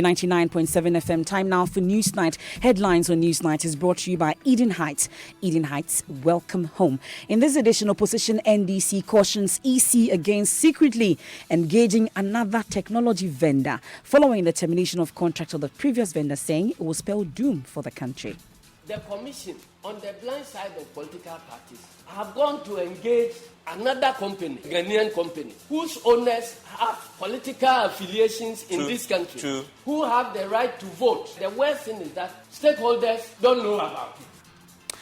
99.7 FM. Time now for Newsnight. Headlines on Newsnight is brought to you by Eden Heights. Eden Heights, welcome home. In this edition, opposition NDC cautions EC against secretly engaging another technology vendor following the termination of contract of the previous vendor, saying it will spell doom for the country. The commission, on the blind side of political parties, have gone to engage another company, Ghanaian company, whose owners have political affiliations in this country, who have the right to vote. The worst thing is that stakeholders don't know about it.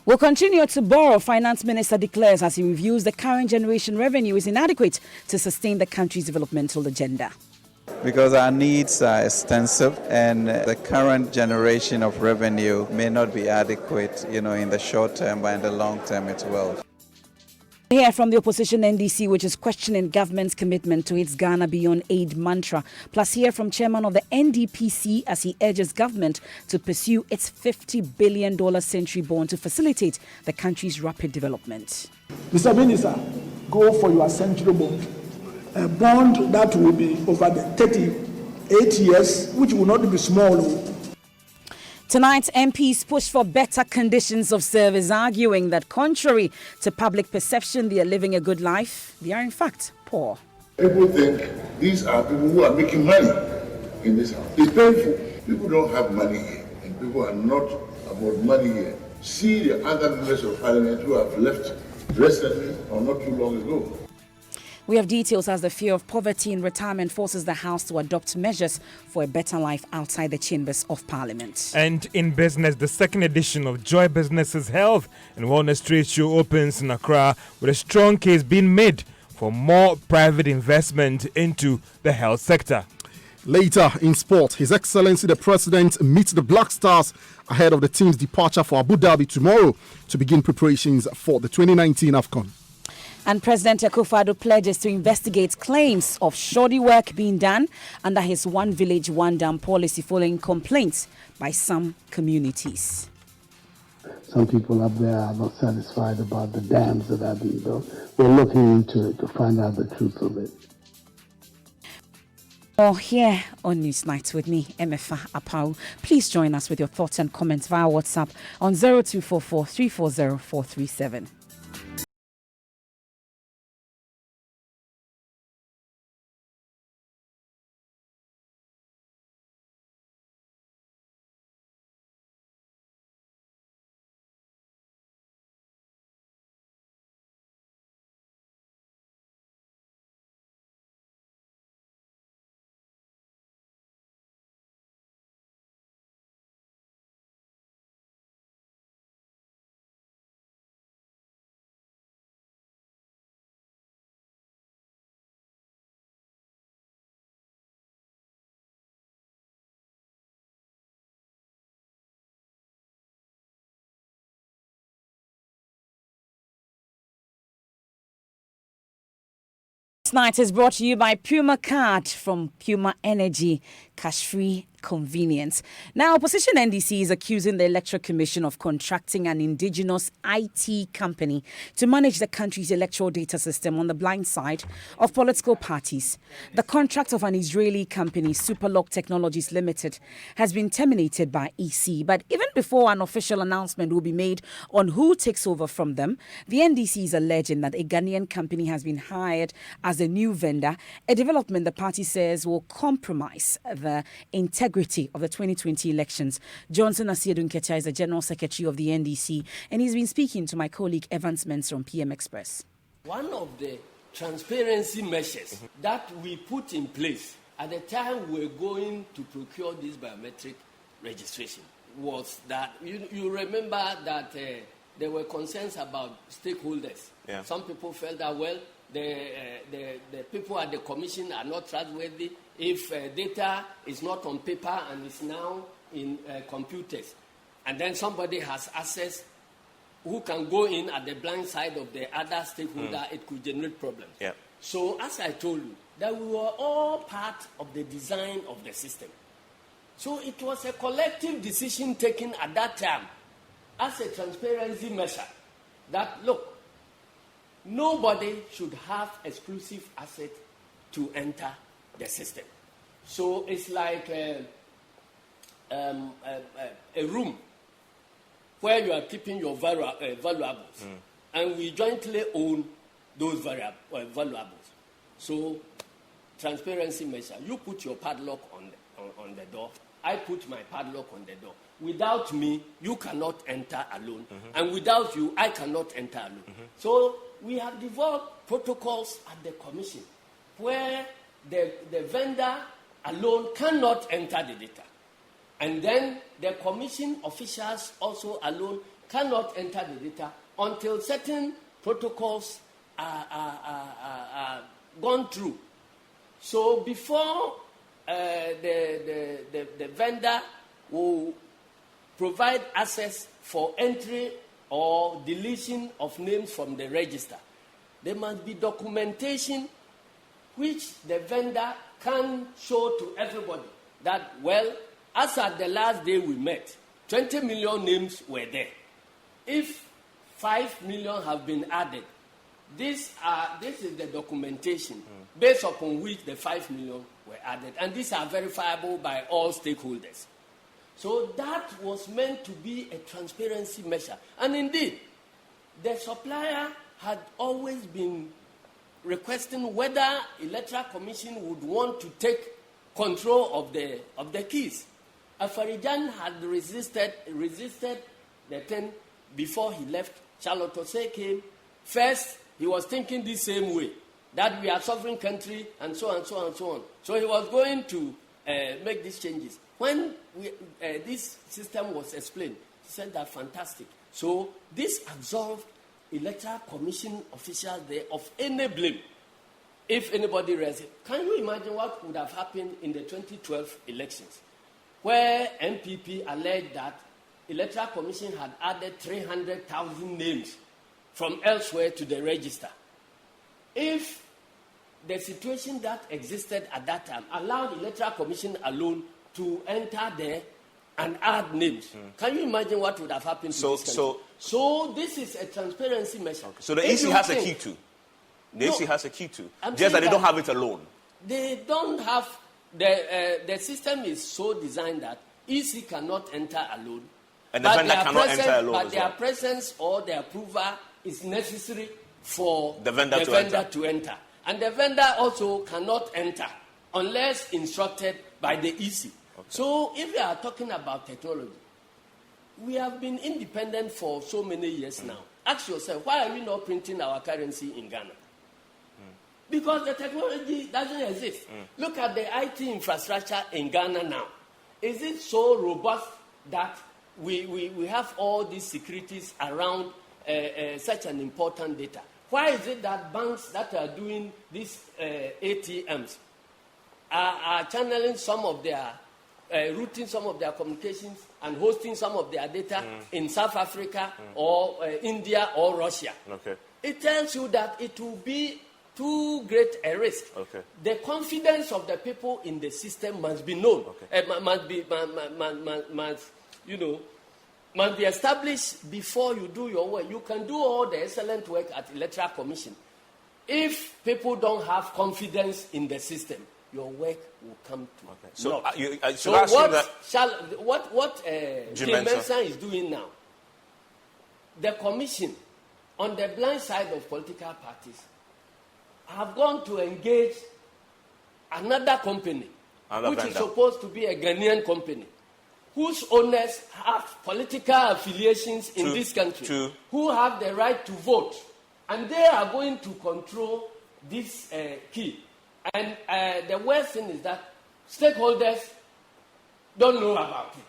We'll continue to borrow, Finance Minister declares as he reviews the current generation revenue is inadequate to sustain the country's developmental agenda. Because our needs are extensive and the current generation of revenue may not be adequate, in the short term, but in the long term it will. Here from the opposition NDC, which is questioning government's commitment to its Ghana Beyond Aid mantra. Plus hear from chairman of the NDPC as he urges government to pursue its $50 billion century bond to facilitate the country's rapid development. Mr. Minister, go for your century bond. A bond that will be over the 38 years, which will not be small. Tonight, MPs push for better conditions of service, arguing that contrary to public perception, they are living a good life. They are, in fact, poor. People think these are people who are making money in this house. It's painful. People don't have money here, and people are not about money here. See the other members of parliament who have left recently or not too long ago. We have details as the fear of poverty in retirement forces the House to adopt measures for a better life outside the chambers of Parliament. And in business, the second edition of Joy Business's Health and Wellness Trade Show opens in Accra with a strong case being made for more private investment into the health sector. Later in sport, His Excellency the President meets the Black Stars ahead of the team's departure for Abu Dhabi tomorrow to begin preparations for the 2019 AFCON. And President Akufo-Addo pledges to investigate claims of shoddy work being done under his One Village, One Dam policy following complaints by some communities. Some people up there are not satisfied about the dams that are being built. We're looking into it to find out the truth of it. More here on Newsnight with me, Emefa Apau. Please join us with your thoughts and comments via WhatsApp on 0244 340 437. Night is brought to you by Puma Card from Puma Energy, cash-free convenience. Now, opposition NDC is accusing the Electoral Commission of contracting an indigenous IT company to manage the country's electoral data system on the blind side of political parties. The contract of an Israeli company, Superlock Technologies Limited, has been terminated by EC. But even before an official announcement will be made on who takes over from them, the NDC is alleging that a Ghanaian company has been hired as a new vendor, a development the party says will compromise the integrity of the 2020 elections. Johnson Asiedu Nketia is the General Secretary of the NDC, and he's been speaking to my colleague Evans Mensah on PM Express. One of the transparency measures that we put in place at the time we were going to procure this biometric registration was that you remember that there were concerns about stakeholders. Yeah. Some people felt that, well, the people at the commission are not trustworthy if data is not on paper and is now in computers. And then somebody has access who can go in at the blind side of the other stakeholder, it could generate problems. Yeah. So as I told you, that we were all part of the design of the system. So it was a collective decision taken at that time as a transparency measure that, look, nobody should have exclusive access to enter the system. So it's like a room where you are keeping your valuables, and we jointly own those valuables. So, transparency measure. You put your padlock on the door. I put my padlock on the door. Without me, you cannot enter alone, and without you, I cannot enter alone. So we have developed protocols at the commission where the vendor alone cannot enter the data. And then the commission officials also alone cannot enter the data until certain protocols are gone through. So before the vendor will provide access for entry or deletion of names from the register, there must be documentation which the vendor can show to everybody that, well, as at the last day we met, 20 million names were there. If 5 million have been added, this is the documentation based upon which the 5 million were added. And these are verifiable by all stakeholders. So that was meant to be a transparency measure. And indeed, the supplier had always been requesting whether Electoral Commission would want to take control of the keys. Afarijan had resisted the thing before he left. Charlotte Osei came. First, he was thinking the same way, that we are a sovereign country, and so on, so on, so on. So he was going to make these changes. When this system was explained, he said that fantastic. So this absolved Electoral Commission officials there of any blame if anybody raised it. Can you imagine what would have happened in the 2012 elections, where MPP alleged that Electoral Commission had added 300,000 names from elsewhere to the register? If the situation that existed at that time allowed the Electoral Commission alone to enter there and add names, can you imagine what would have happened to this country? So this is a transparency measure. Okay. So the EC has a key too. The EC has a key too. Just that they don't have it alone. They don't have the system is so designed that EC cannot enter alone. And the vendor cannot enter alone. But their presence or their approval is necessary for the vendor to enter. And the vendor also cannot enter unless instructed by the EC. Okay. So if we are talking about technology, we have been independent for so many years now. Ask yourself, why are we not printing our currency in Ghana? Because the technology doesn't exist. Look at the IT infrastructure in Ghana now. Is it so robust that we have all these securities around such an important data? Why is it that banks that are doing these ATMs are channeling some of their, routing some of their communications and hosting some of their data in South Africa or India or Russia? Okay. It tells you that it will be too great a risk. Okay. The confidence of the people in the system must be known. Okay. Must be established before you do your work. You can do all the excellent work at Electoral Commission. If people don't have confidence in the system, your work will come to okay. So, what Jim Mensah is doing now, the commission, on the blind side of political parties, have gone to engage another company, which is supposed to be a Ghanaian company, whose owners have political affiliations in this country, who have the right to vote. And they are going to control this key. And the worst thing is that stakeholders don't know about it.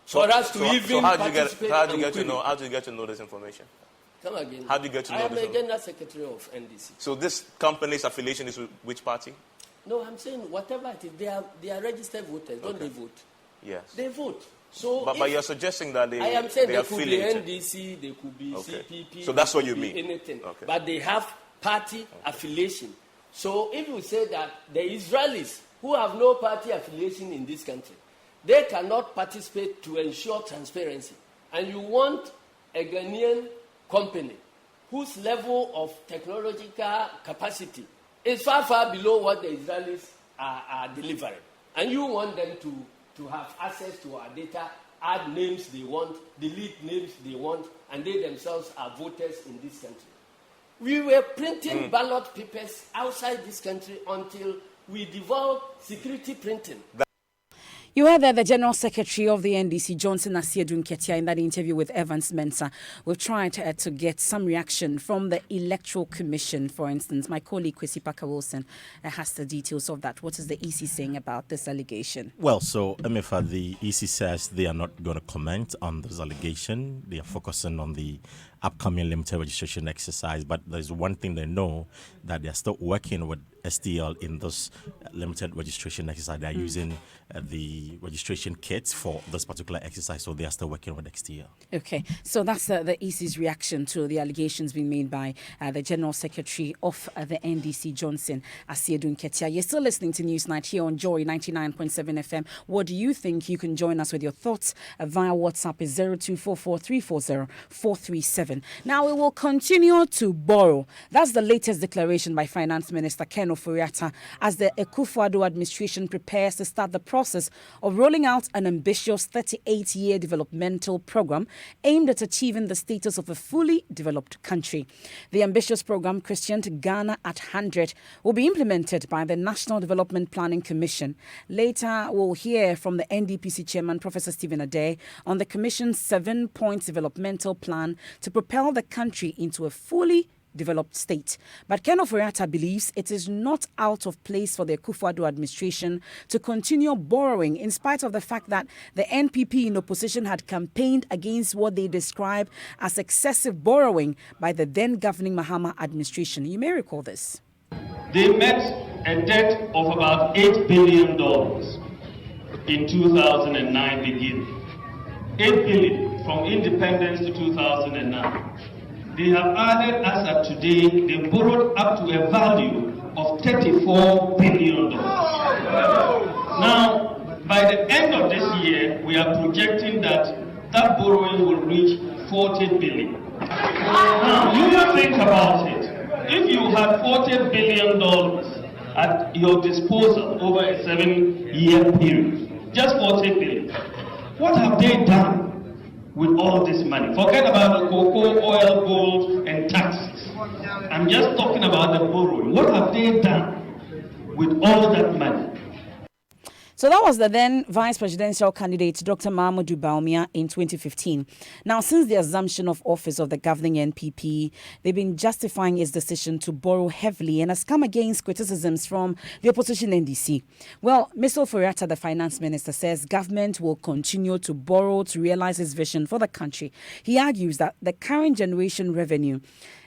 So how do you get to know this information? Come again. How do you get to know this? I am a General Secretary of NDC. So this company's affiliation is with which party? No, I'm saying whatever it is, they are registered voters. Don't they vote? Yes. They vote. So but you're suggesting that they I am saying they could be NDC, they could be CPP. So that's what you mean. Anything. Okay. But they have party affiliation. So if you say that the Israelis who have no party affiliation in this country, they cannot participate to ensure transparency, and you want a Ghanaian company whose level of technological capacity is far, far below what the Israelis are delivering. And you want them to have access to our data, add names they want, delete names they want, and they themselves are voters in this country. We were printing ballot papers outside this country until we developed security printing. You heard that the General Secretary of the NDC, Johnson Asiedu Nketia, in that interview with Evans Mensah. We've tried to get some reaction from the Electoral Commission, for instance. My colleague, Kwesi Parker-Wilson, has the details of that. What is the EC saying about this allegation? Well, so, MFA, the EC says they are not going to comment on this allegation. They are focusing on the upcoming limited registration exercise, but there's one thing they know, that they're still working with STL in this limited registration exercise. They're using the registration kits for this particular exercise, so they are still working with STL. Okay, so that's the EC's reaction to the allegations being made by the General Secretary of the NDC, Johnson Asiedu Nketia. You're still listening to Newsnight here on Joy 99.7 FM. What do you think? You can join us with your thoughts via WhatsApp is 0244340437. Now, we will continue to borrow. That's the latest declaration by Finance Minister Ken Ofori-Atta as the Akufo-Addo administration prepares to start the process of rolling out an ambitious 38-year developmental program aimed at achieving the status of a fully developed country. The ambitious program, christened Ghana at 100, will be implemented by the National Development Planning Commission. Later, we'll hear from the NDPC chairman, Professor Stephen Adeh, on the Commission's 7-point developmental plan to propel the country into a fully developed state. But Ken Ofori-Atta believes it is not out of place for the Akufo-Addo administration to continue borrowing, in spite of the fact that the NPP in opposition had campaigned against what they describe as excessive borrowing by the then governing Mahama administration. You may recall this. They met a debt of about $8 billion in 2009 beginning. $8 billion from independence to 2009. They have added, as of today, they borrowed up to a value of $34 billion. Now, by the end of this year, we are projecting that borrowing will reach $40 billion. Now, you will think about it. If you had $40 billion at your disposal over a 7-year period, just $40 billion, what have they done with all this money? Forget about the cocoa, oil, gold, and taxes. I'm just talking about the borrowing. What have they done with all that money? So that was the then vice presidential candidate, Dr. Mahamudu Bawumia, in 2015. Now, since the assumption of office of the governing NPP, they've been justifying its decision to borrow heavily and has come against criticisms from the opposition NDC. Well, Mr. Ofori-Atta, the finance minister, says government will continue to borrow to realize its vision for the country. He argues that the current generation revenue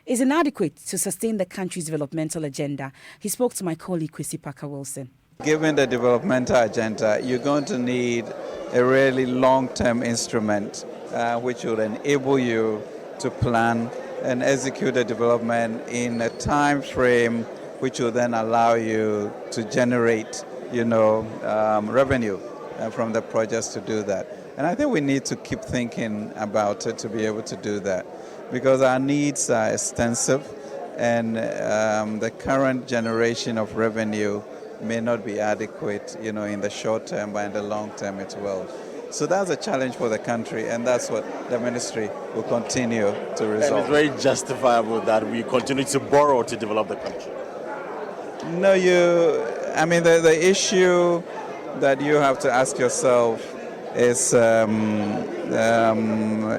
is inadequate to sustain the country's developmental agenda. He spoke to my colleague, Kwesi Parker-Wilson. Given the developmental agenda, you're going to need a really long-term instrument which will enable you to plan and execute the development in a time frame which will then allow you to generate, revenue from the projects to do that. And I think we need to keep thinking about it to be able to do that, because our needs are extensive and the current generation of revenue may not be adequate, in the short term, but in the long term it will. So that's a challenge for the country, and that's what the ministry will continue to resolve. And it's very justifiable that we continue to borrow to develop the country. No, the issue that you have to ask yourself is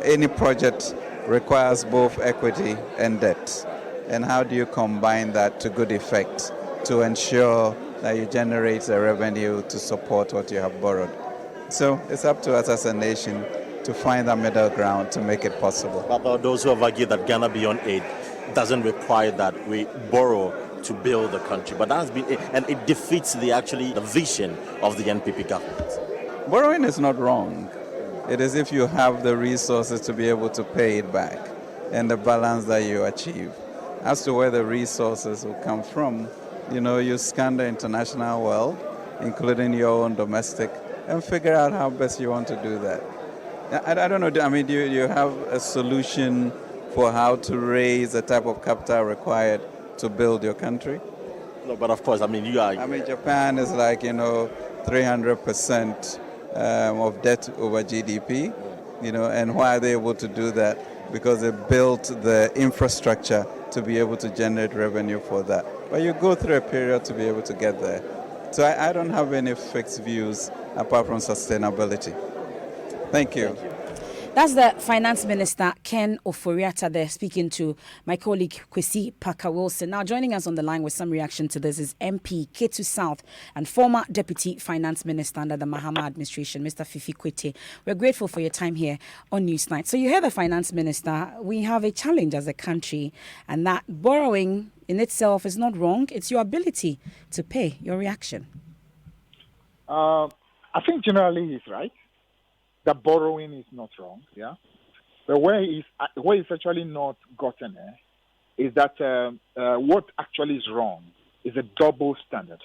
any project requires both equity and debt. And how do you combine that to good effect to ensure that you generate the revenue to support what you have borrowed? So it's up to us as a nation to find that middle ground to make it possible. But those who have argued that Ghana Beyond Aid doesn't require that we borrow to build the country, but that has been, and it defeats the vision of the NPP government. Borrowing is not wrong. It is if you have the resources to be able to pay it back and the balance that you achieve. As to where the resources will come from, you scan the international world, including your own domestic, and figure out how best you want to do that. I don't know, do you have a solution for how to raise the type of capital required to build your country? No, but of course, I mean, you are. I mean, Japan is like, 300% of debt over GDP, and why are they able to do that? Because they built the infrastructure to be able to generate revenue for that. But you go through a period to be able to get there. So I don't have any fixed views apart from sustainability. Thank you. That's the Finance Minister, Ken Ofori-Atta, there speaking to my colleague, Kwesi Parker-Wilson. Now, joining us on the line with some reaction to this is MP Ketu South and former Deputy Finance Minister under the Mahama administration, Mr. Fifi Kwete. We're grateful for your time here on Newsnight. So you hear the Finance Minister, we have a challenge as a country, and that borrowing in itself is not wrong. It's your ability to pay. Your reaction? I think generally he's right. That borrowing is not wrong, yeah. But where it's actually not gotten there is that what actually is wrong is a double standard,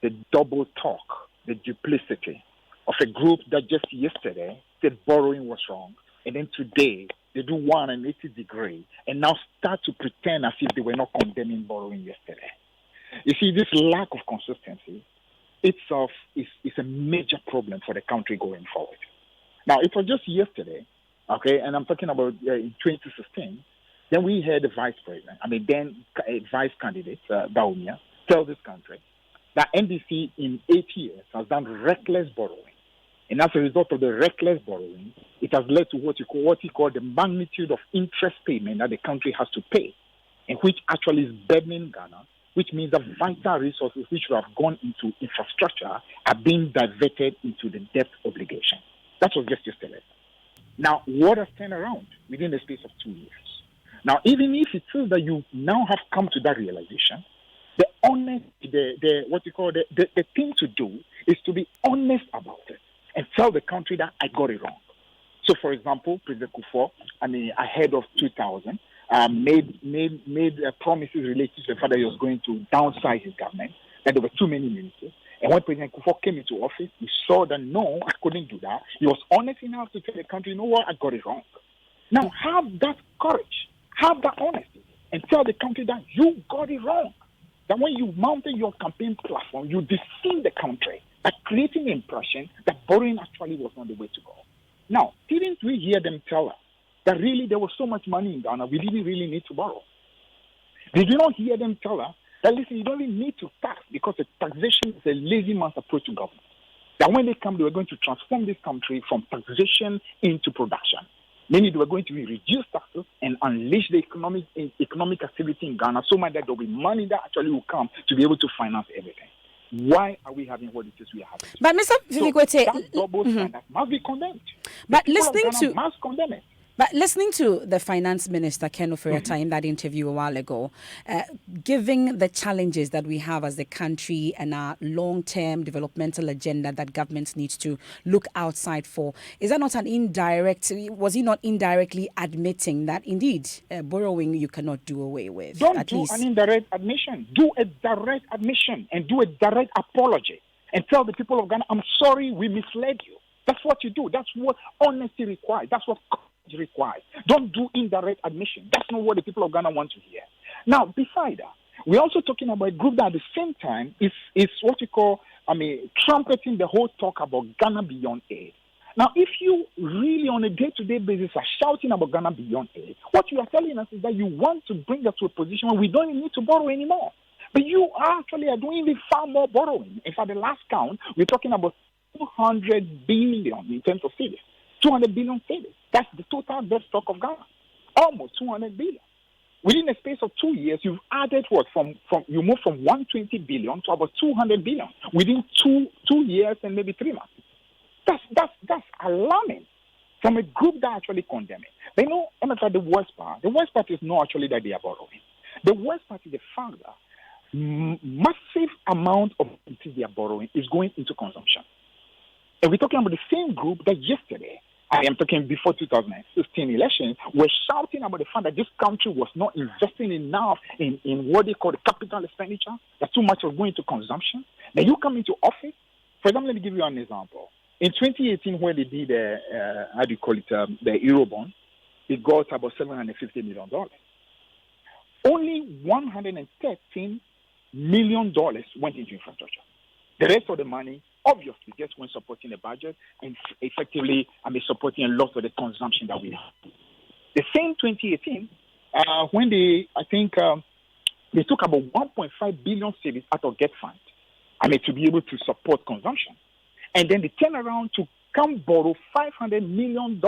the double talk, the duplicity of a group that just yesterday said borrowing was wrong, and then today they do 180 degree and now start to pretend as if they were not condemning borrowing yesterday. You see, this lack of consistency itself is a major problem for the country going forward. Now, it was just yesterday, okay, and I'm talking about in 2016, then we had the vice president, then vice candidate, Bawumia, tell this country that NDC in 8 years has done reckless borrowing. And as a result of the reckless borrowing, it has led to what he called the magnitude of interest payment that the country has to pay, and which actually is burdening Ghana, which means that vital resources which would have gone into infrastructure are being diverted into the debt obligation. That was just yesterday. Now, what has turned around within the space of 2 years? Now, even if it is that you now have come to that realization, the thing to do is to be honest about it and tell the country that I got it wrong. So, for example, President Kufuor, ahead of 2000, made promises related to the fact that he was going to downsize his government, that there were too many ministers. And when President Kufuor came into office, he saw that no, I couldn't do that. He was honest enough to tell the country, you know what, I got it wrong. Now, have that courage, have that honesty, and tell the country that you got it wrong. That when you mounted your campaign platform, you deceived the country by creating the impression that borrowing actually was not the way to go. Now, didn't we hear them tell us that really there was so much money in Ghana, we didn't really need to borrow? Did you not hear them tell us that, listen, you don't really need to tax because the taxation is a lazy man's approach to government? That when they come, they were going to transform this country from taxation into production. Meaning they were going to reduce taxes and unleash the economic activity in Ghana so much that there will be money that actually will come to be able to finance everything. Why are we having what it is we are having? But Mr. Fifi Kwete, that double standard must be condemned. But listening to must condemn it. But listening to the Finance Minister, Ken Ofori-Atta, in that interview a while ago, giving the challenges that we have as a country and our long-term developmental agenda that governments need to look outside for, is that not was he not indirectly admitting that indeed borrowing you cannot do away with? Don't do an indirect admission. Do a direct admission and do a direct apology and tell the people of Ghana, I'm sorry we misled you. That's what you do. That's what honesty requires. That's what required. Don't do indirect admission. That's not what the people of Ghana want to hear. Now, beside that, we're also talking about a group that at the same time is what we call, trumpeting the whole talk about Ghana Beyond Aid. Now, if you really on a day-to-day basis are shouting about Ghana Beyond Aid, what you are telling us is that you want to bring us to a position where we don't even need to borrow anymore. But you actually are doing even far more borrowing. In fact, the last count, we're talking about 200 billion in terms of savings. 200 billion savings. That's the total debt stock of Ghana. Almost 200 billion. Within the space of 2 years, you've added what? You moved from 120 billion to about 200 billion within two years and maybe 3 months. That's alarming from a group that actually condemn it. They know, the worst part. The worst part is not actually that they are borrowing. The worst part is the fact that massive amount of it they are borrowing is going into consumption. And we're talking about the same group that yesterday, I am talking before 2016 elections, were shouting about the fact that this country was not investing enough in what they call the capital expenditure, that too much was going to consumption. Then you come into office. For example, let me give you an example. In 2018, when they did the Eurobond, they got about $750 million. Only 113 million went into infrastructure. The rest of the money, obviously, just went supporting the budget and effectively, supporting a lot of the consumption that we have. The same 2018, when they took about 1.5 billion savings out of GET Fund, to be able to support consumption. And then they turn around to come borrow $500 million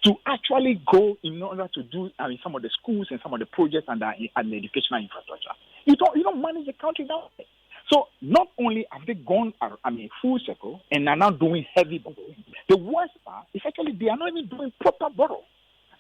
to actually go in order to do some of the schools and some of the projects and the educational infrastructure. You don't manage the country that way. So not only have they gone full circle and are now doing heavy borrowing, the worst part is actually they are not even doing proper borrow.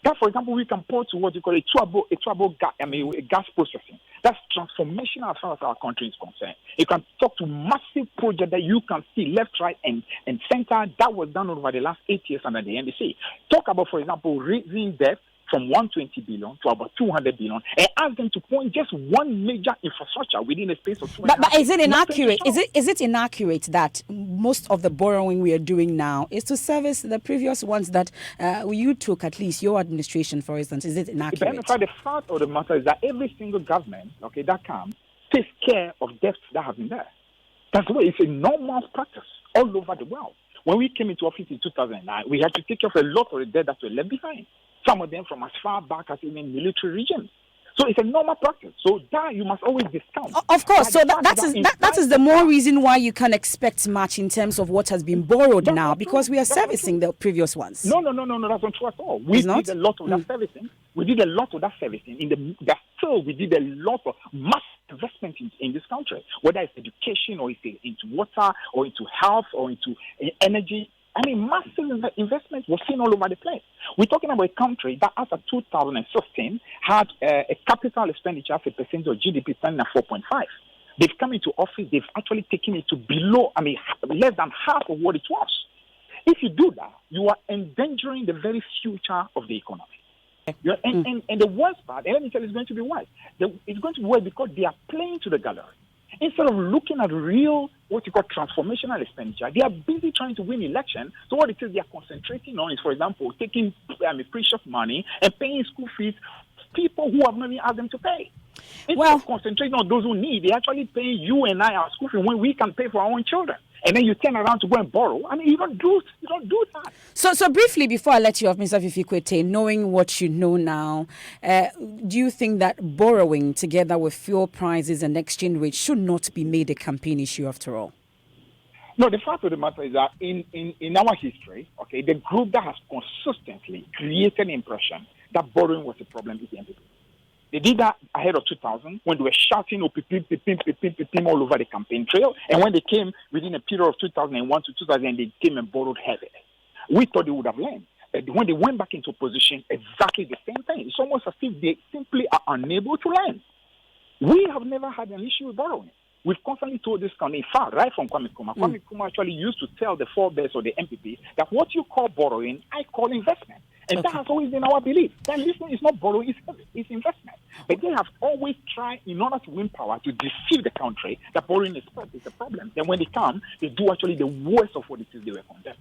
That, for example, we can point to what you call a gas processing. That's transformational as far as our country is concerned. You can talk to massive projects that you can see left, right, and center. That was done over the last 8 years under the NDC. Talk about, for example, raising debt from 120 billion to about 200 billion, and ask them to point just one major infrastructure within a space of 2 years. But is it inaccurate? Is it inaccurate that most of the borrowing we are doing now is to service the previous ones that you took, at least your administration, for instance? Is it inaccurate? In fact, the fact of the matter is that every single government, that comes, takes care of debts that have been there. That's the way. It's a normal practice all over the world. When we came into office in 2009, we had to take care of a lot of the debt that were left behind. Some of them from as far back as even military regions. So it's a normal practice. So that you must always discount. Of course. So that is the more reason why you can expect much in terms of what has been borrowed now, because we are servicing the previous ones. No, that's not true at all. We did a lot of that servicing. We did a lot of that servicing. We did a lot of mass investment in this country, whether it's education or it's into water or into health or into energy. Massive investment was seen all over the place. We're talking about a country that, as of 2016, had a capital expenditure as a percentage of GDP standing at 4.5. They've come into office, they've actually taken it to below, less than half of what it was. If you do that, you are endangering the very future of the economy. And the worst part, and let me tell you, it's going to be why. It's going to be why because they are playing to the gallery. Instead of looking at real, what you call transformational expenditure, they are busy trying to win election. So what it is they are concentrating on is, for example, taking precious money and paying school fees people who have not even asked them to pay. Instead of concentrating on those who need, they actually pay you and I our school fees when we can pay for our own children. And then you turn around to go and borrow. You don't do that. So briefly, before I let you off, Mr. Fifi Kwete, knowing what you know now, do you think that borrowing together with fuel prices and exchange rates should not be made a campaign issue after all? No, the fact of the matter is that in our history, the group that has consistently created the impression that borrowing was a problem is the NPP. They did that ahead of 2000 when they were shouting pipim all over the campaign trail. And when they came within a period of 2001 to 2000, they came and borrowed heavily. We thought they would have learned. But when they went back into opposition, exactly the same thing. It's almost as if they simply are unable to learn. We have never had an issue with borrowing. We've constantly told this country, in fact, right from Kwame Nkrumah. Kwame Nkrumah actually used to tell the forebears of the MPP that what you call borrowing, I call investment. And that has always been our belief. That listening is not borrowing, it's investment. But they have always tried, in order to win power, to deceive the country that borrowing is a problem. Then when they come, they do actually the worst of what it is they were condemned.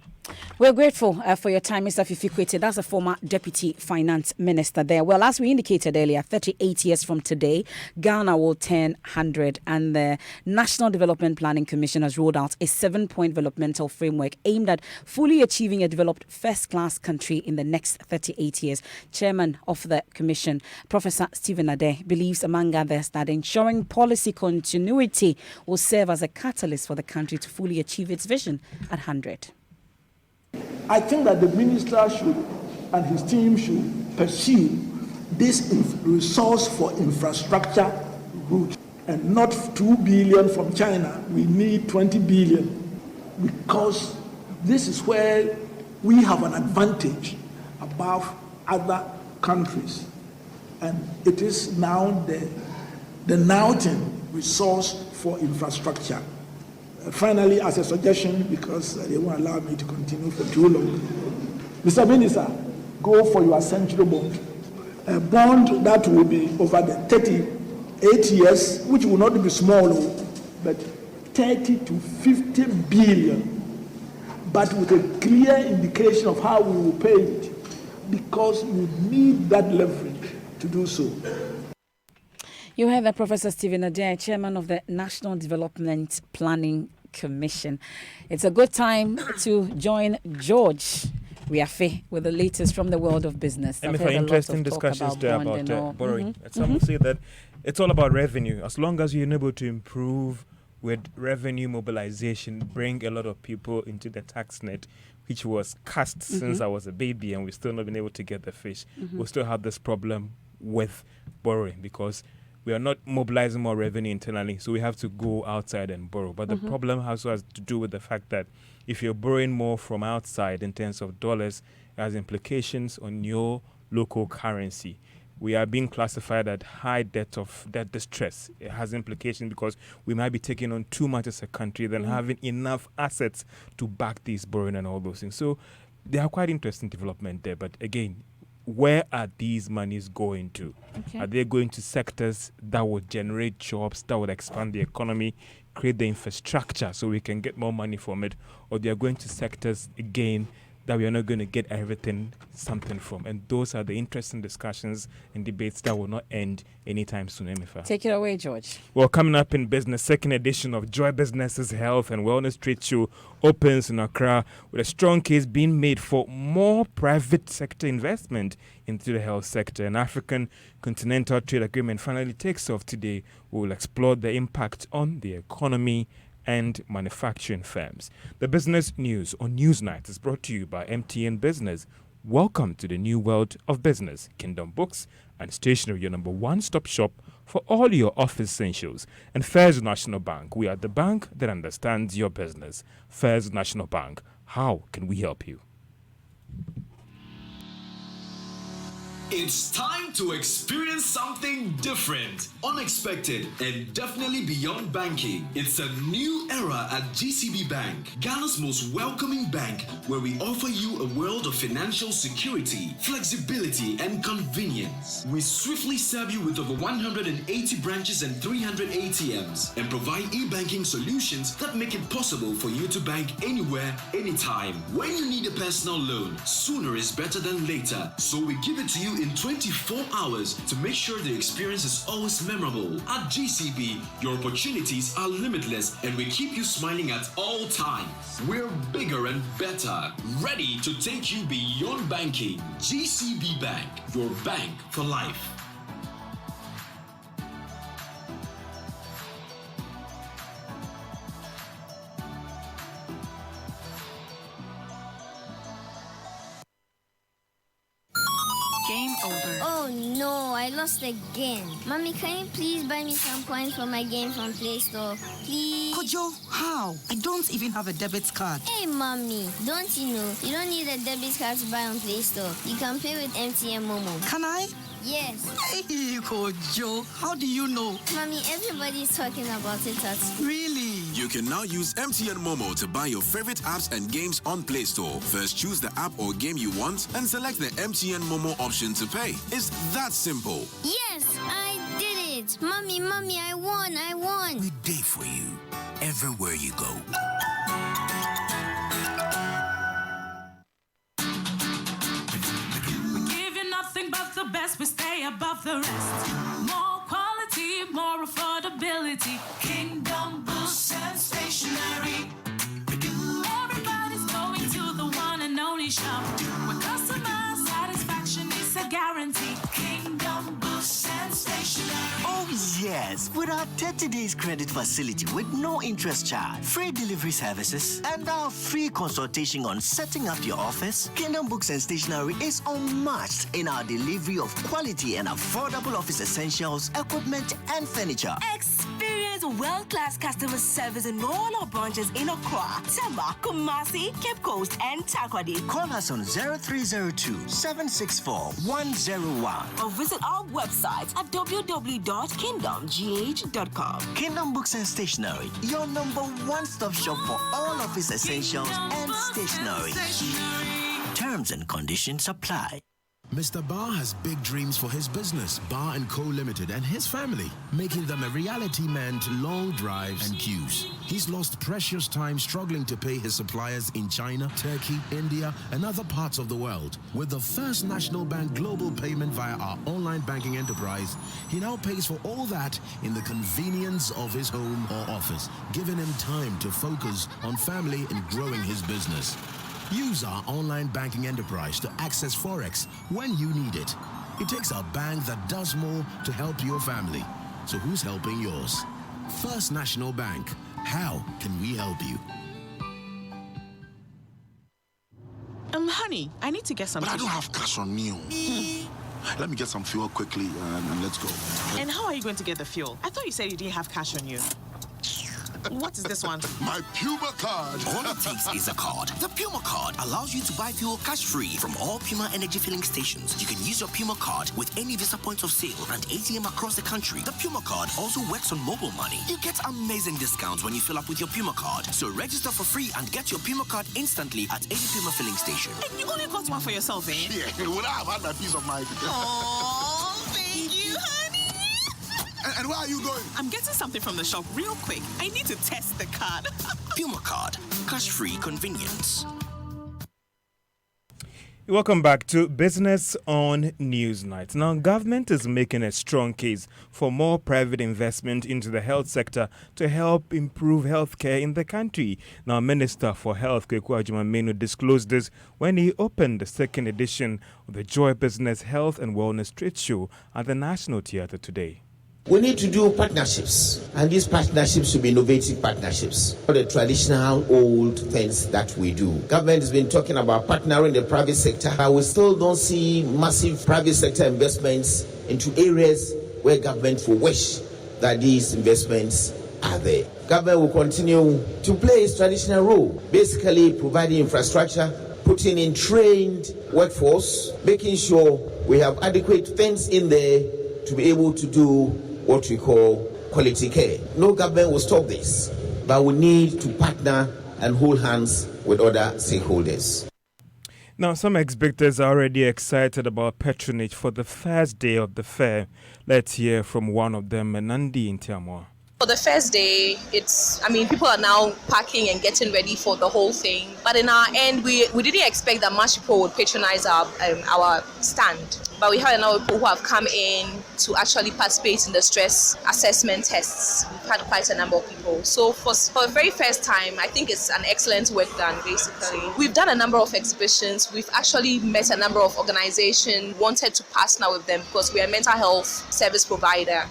We're grateful for your time, Mr. Fifi Kwete. That's a former Deputy Finance Minister there. Well, as we indicated earlier, 38 years from today, Ghana will turn 100, and the National Development Planning Commission has rolled out a 7-point developmental framework aimed at fully achieving a developed first-class country in the next 38 years. Chairman of the Commission, Professor Stephen Ade, believes, among others, that ensuring policy continuity will serve as a catalyst for the country to fully achieve its vision at 100. I think that the minister should and his team should pursue this resource for infrastructure route and not 2 billion from China. We need 20 billion because this is where we have an advantage above other countries. And it is now the Naughton resource for infrastructure. Finally, as a suggestion, because they won't allow me to continue for too long, Mr. Minister, go for your century bond. A bond that will be over the 38 years, which will not be small, but 30 to 50 billion, but with a clear indication of how we will pay it, because we need that leverage to do so. You heard that Professor Stephen Adair, Chairman of the National Development Planning Commission. It's a good time to join George Wiafe with the latest from the world of business. And for interesting discussions there about borrowing. Some will say that it's all about revenue. As long as you're able to improve with revenue mobilization, bring a lot of people into the tax net, which was cast since I was a baby, and we've still not been able to get the fish. We'll still have this problem with borrowing because we are not mobilizing more revenue internally, so we have to go outside and borrow. But the problem also has to do with the fact that if you're borrowing more from outside in terms of dollars, it has implications on your local currency. We are being classified at high debt distress. It has implications because we might be taking on too much as a country than having enough assets to back these borrowing and all those things. So they are quite interesting development there. But again, where are these monies going to? Okay. Are they going to sectors that would generate jobs, that would expand the economy, create the infrastructure so we can get more money from it? Or they are going to sectors, again, that we are not going to get something from? And those are the interesting discussions and debates that will not end anytime soon. Emifa. Take it away, George. Well, coming up in business, second edition of Joy Business's Health and Wellness Trade Show opens in Accra with a strong case being made for more private sector investment into the health sector. An African Continental Trade Agreement finally takes off today. We will explore the impact on the economy and manufacturing firms. The business news on Newsnight is brought to you by MTN Business. Welcome to the new world of business. Kingdom Books and Stationery, your number one-stop shop for all your office essentials. And First National Bank, we are the bank that understands your business. First National Bank, how can we help you? It's time to experience something different, unexpected, and definitely beyond banking. It's a new era at GCB Bank, Ghana's most welcoming bank, where we offer you a world of financial security, flexibility, and convenience. We swiftly serve you with over 180 branches and 300 ATMs, and provide e-banking solutions that make it possible for you to bank anywhere, anytime. When you need a personal loan, sooner is better than later, so we give it to you in 24 hours to make sure the experience is always memorable. At GCB, your opportunities are limitless and we keep you smiling at all times. We're bigger and better, ready to take you beyond banking. GCB Bank, your bank for life. Game over. Oh no, I lost again. Mommy, can you please buy me some coins for my game from Play Store? Please? Kojo, how? I don't even have a debit card. Hey, Mommy, don't you know you don't need a debit card to buy on Play Store? You can pay with MTN Momo. Can I? Yes. Hey, Kojo, how do you know? Mommy, everybody's talking about it at school. Really? You can now use MTN Momo to buy your favorite apps and games on Play Store. First, choose the app or game you want and select the MTN Momo option to pay. It's that simple. Yes, I did it. Mommy, I won. We did for you, everywhere you go. But the best, we stay above the rest. More quality, more affordability. Kingdom Books and Stationery. Everybody's going to the one and only shop where customer satisfaction is a guarantee. Kingdom Books and Stationery. Oh yes, with our 30 days credit facility with no interest charge, free delivery services, and our free consultation on setting up your office, Kingdom Books and Stationery is unmatched in our delivery of quality and affordable office essentials, equipment, and furniture. Experience world-class customer service in all our branches in Accra, Tema, Kumasi, Cape Coast, and Takoradi. Call us on 0302-764-101 or visit our website at www.kingdomgh.com. Kingdom Books and Stationery, your number one-stop shop for all office essentials and stationery. Terms and conditions apply. Mr. Bar has big dreams for his business, Bar & Co. Limited, and his family, making them a reality meant long drives and queues. He's lost precious time struggling to pay his suppliers in China, Turkey, India, and other parts of the world. With the First National Bank global payment via our online banking enterprise, he now pays for all that in the convenience of his home or office, giving him time to focus on family and growing his business. Use our online banking enterprise to access Forex when you need it. It takes a bank that does more to help your family. So who's helping yours? First National Bank. How can we help you? Honey, I need to get some. But I don't have cash on me. Let me get some fuel quickly and let's go. And how are you going to get the fuel? I thought you said you didn't have cash on you. What is this one? My Puma card. All it takes is a card. The Puma card allows you to buy fuel cash-free from all Puma energy filling stations. You can use your Puma card with any Visa points of sale and ATM across the country. The Puma card also works on mobile money. You get amazing discounts when you fill up with your Puma card. So register for free and get your Puma card instantly at any Puma filling station. And you only got one for yourself, eh? Yeah, would I have had my piece of mind? Oh, thank you, honey. And where are you going? I'm getting something from the shop real quick. I need to test the card. Puma card. Cash-free convenience. Welcome back to Business on Newsnight. Now, government is making a strong case for more private investment into the health sector to help improve healthcare in the country. Now, Minister for Health, Kweku Agyeman-Manu, disclosed this when he opened the second edition of the Joy Business Health and Wellness Trade Show at the National Theatre today. We need to do partnerships, and these partnerships should be innovative partnerships. Not the traditional old things that we do. Government has been talking about partnering the private sector, but we still don't see massive private sector investments into areas where government will wish that these investments are there. Government will continue to play its traditional role, basically providing infrastructure, putting in trained workforce, making sure we have adequate things in there to be able to do what we call quality care. No government will stop this, but we need to partner and hold hands with other stakeholders. Now, some exhibitors are already excited about patronage for the first day of the fair. Let's hear from one of them, Menandi Intiamwa. For the first day, people are now packing and getting ready for the whole thing. But in our end, we didn't expect that much people would patronize our stand. But we have a number of people who have come in to actually participate in the stress assessment tests. We've had quite a number of people. So for the very first time, I think it's an excellent work done, basically. We've done a number of exhibitions. We've actually met a number of organizations, wanted to partner with them because we are a mental health service provider.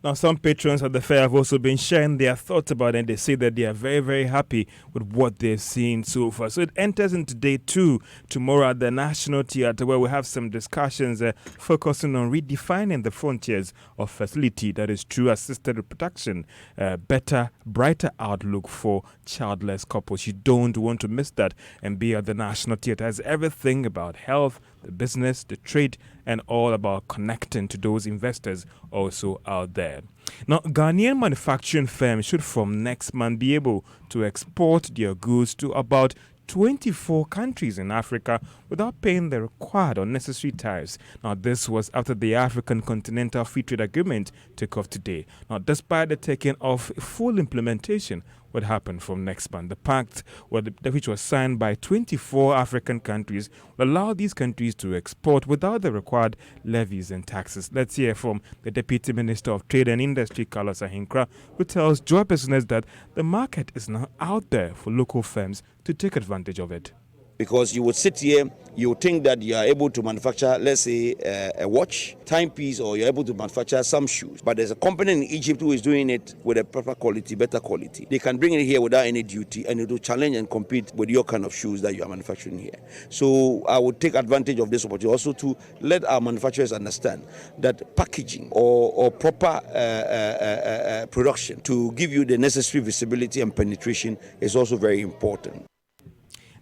Now, some patrons at the fair have also been sharing their thoughts about it, and they say that they are very, very happy with what they've seen so far. So it enters into day 2 tomorrow at the National Theatre, where we have some discussions focusing on redefining the frontiers of fertility, that is true assisted reproduction, better, brighter outlook for childless couples. You don't want to miss that and be at the National Theatre. It's everything about health, the business, the trade, and all about connecting to those investors also out there. Now, Ghanaian manufacturing firms should from next month be able to export their goods to about 24 countries in Africa without paying the required or necessary tariffs. Now, this was after the African Continental Free Trade Agreement took off today. Now, despite the taking off, full implementation would happen from next month. The pact, which was signed by 24 African countries, will allow these countries to export without the required levies and taxes. Let's hear from the Deputy Minister of Trade and Industry, Carlos Ahinkra, who tells Joy Business that the market is now out there for local firms to take advantage of it. Because you would sit here, you would think that you are able to manufacture, let's say, a watch, timepiece, or you're able to manufacture some shoes. But there's a company in Egypt who is doing it with a proper quality, better quality. They can bring it here without any duty, and it will challenge and compete with your kind of shoes that you are manufacturing here. So I would take advantage of this opportunity also to let our manufacturers understand that packaging or proper production to give you the necessary visibility and penetration is also very important.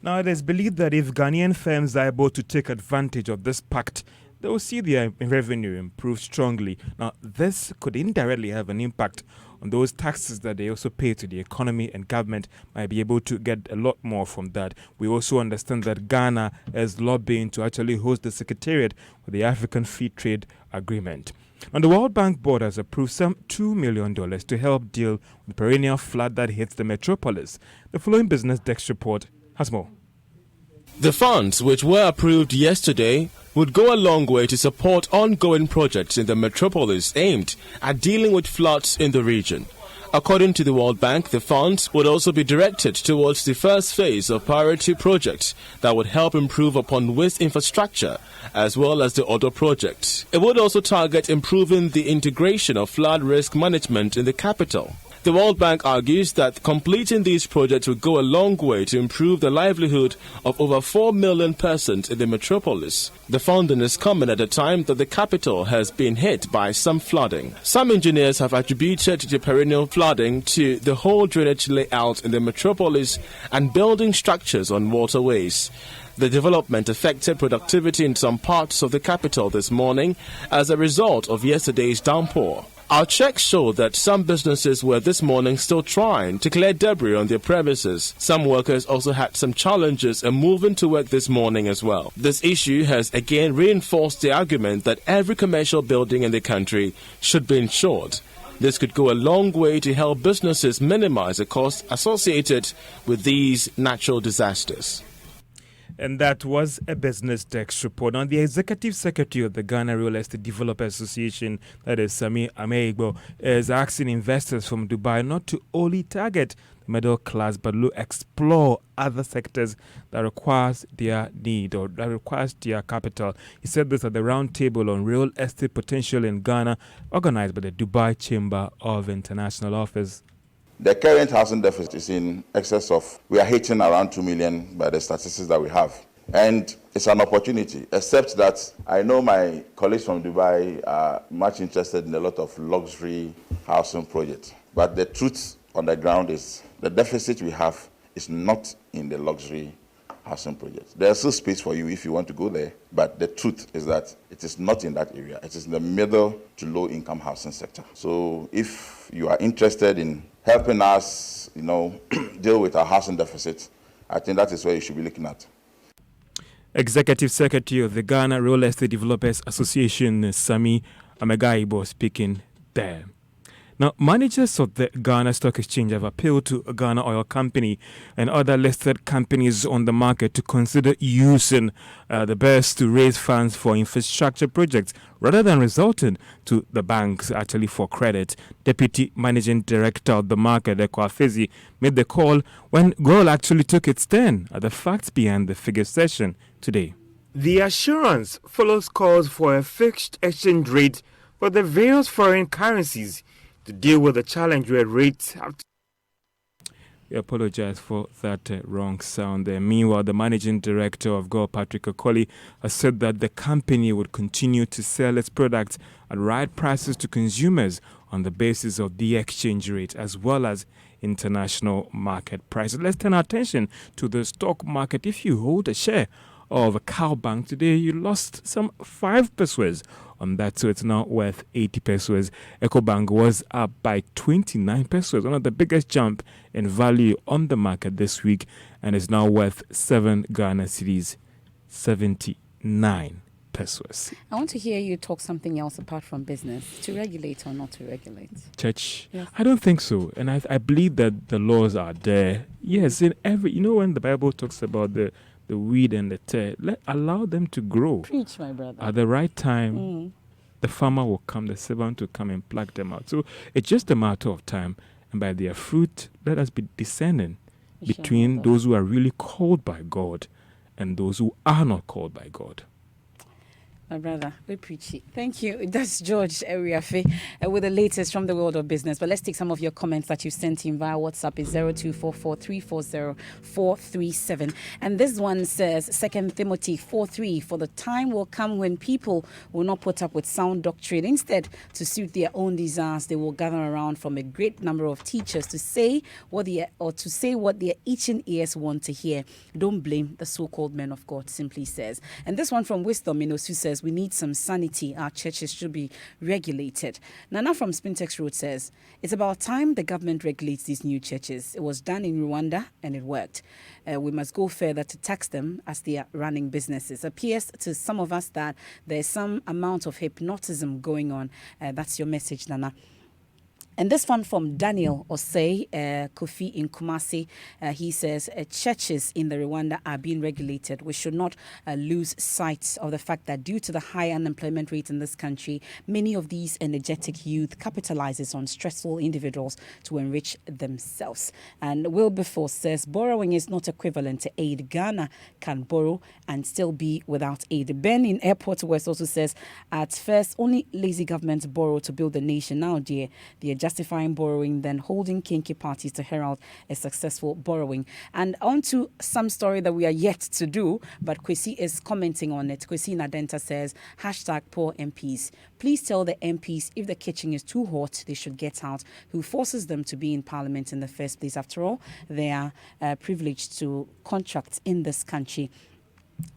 Now, it is believed that if Ghanaian firms are able to take advantage of this pact, they will see their revenue improve strongly. Now, this could indirectly have an impact on those taxes that they also pay to the economy, and government might be able to get a lot more from that. We also understand that Ghana is lobbying to actually host the Secretariat for the African Free Trade Agreement. And the World Bank board has approved some $2 million to help deal with the perennial flood that hits the metropolis. The following Business Desk report has more. The funds, which were approved yesterday, would go a long way to support ongoing projects in the metropolis aimed at dealing with floods in the region. According to the World Bank, the funds would also be directed towards the first phase of priority projects that would help improve upon waste infrastructure as well as the other projects. It would also target improving the integration of flood risk management in the capital. The World Bank argues that completing these projects would go a long way to improve the livelihood of over 4 million persons in the metropolis. The funding is coming at a time that the capital has been hit by some flooding. Some engineers have attributed the perennial flooding to the whole drainage layout in the metropolis and building structures on waterways. The development affected productivity in some parts of the capital this morning as a result of yesterday's downpour. Our checks show that some businesses were this morning still trying to clear debris on their premises. Some workers also had some challenges in moving to work this morning as well. This issue has again reinforced the argument that every commercial building in the country should be insured. This could go a long way to help businesses minimize the costs associated with these natural disasters. And that was a Business Desk report. On the Executive Secretary of the Ghana Real Estate Developers Association, that is Sami Ameigbo, is asking investors from Dubai not to only target the middle class, but explore other sectors that requires their need or that requires their capital. He said this at the roundtable on real estate potential in Ghana, organized by the Dubai Chamber of International Affairs. The current housing deficit is in excess of, we are hitting around 2 million by the statistics that we have. And it's an opportunity, except that I know my colleagues from Dubai are much interested in a lot of luxury housing projects. But the truth on the ground is the deficit we have is not in the luxury housing projects. There's still space for you if you want to go there, but the truth is that it is not in that area. It is in the middle to low income housing sector. So if you are interested in helping us, deal with our housing deficit, I think that is where you should be looking at. Executive Secretary of the Ghana Real Estate Developers Association, Sami Ameigbo, speaking there. Now, managers of the Ghana Stock Exchange have appealed to Ghana Oil Company and other listed companies on the market to consider using the BERS to raise funds for infrastructure projects rather than resorting to the banks actually for credit. Deputy Managing Director of the market, Eko Afezi, made the call when gold actually took its turn at the facts behind the figure session today. The assurance follows calls for a fixed exchange rate for the various foreign currencies to deal with the challenge where rates have to. We apologize for that wrong sound there. Meanwhile, the managing director of Gold, Patrick Okoli, has said that the company would continue to sell its products at right prices to consumers on the basis of the exchange rate as well as international market prices. Let's turn our attention to the stock market. If you hold a share of a Cowbank today, you lost some 5 pesos on that, so it's now worth 80 pesos. EcoBank was up by 29 pesos, one of the biggest jump in value on the market this week, and is now worth 7 Ghana cedis, 79 pesos. I want to hear you talk something else apart from business. To regulate or not to regulate? Church? Yes. I don't think so. And I believe that the laws are there. Yes, in every, when the Bible talks about the weed and the tear, allow them to grow. Preach, my brother. At the right time, the farmer will come, the servant will come and pluck them out. So it's just a matter of time. And by their fruit, let us be discerning between those who are really called by God and those who are not called by God. My brother, we preach it. Thank you. That's George Eriafe with the latest from the world of business. But let's take some of your comments that you sent in via WhatsApp. It's 0244340437. And this one says, 2 Timothy 4:3, for the time will come when people will not put up with sound doctrine. Instead, to suit their own desires, they will gather around from a great number of teachers to say what their itching ears want to hear. Don't blame the so-called men of God, simply says. And this one from Wisdom, Inosu says, we need some sanity. Our churches should be regulated. Nana from Spintex Road says, it's about time the government regulates these new churches. It was done in Rwanda and it worked. We must go further to tax them as they are running businesses. It appears to some of us that there's some amount of hypnotism going on. That's your message, Nana. And this one from Daniel Osei, Kofi in Kumasi. He says, churches in the Rwanda are being regulated. We should not lose sight of the fact that due to the high unemployment rate in this country, many of these energetic youth capitalizes on stressful individuals to enrich themselves. And Wilberforce says, borrowing is not equivalent to aid. Ghana can borrow and still be without aid. Ben in Airport West also says, at first, only lazy governments borrow to build the nation. Now, dear, the justifying borrowing, then holding kinky parties to herald a successful borrowing. And on to some story that we are yet to do, but Kwesi is commenting on it. Kwesi Nadenta says, #poor MPs. Please tell the MPs if the kitchen is too hot, they should get out. Who forces them to be in parliament in the first place? After all, they are privileged to contract in this country.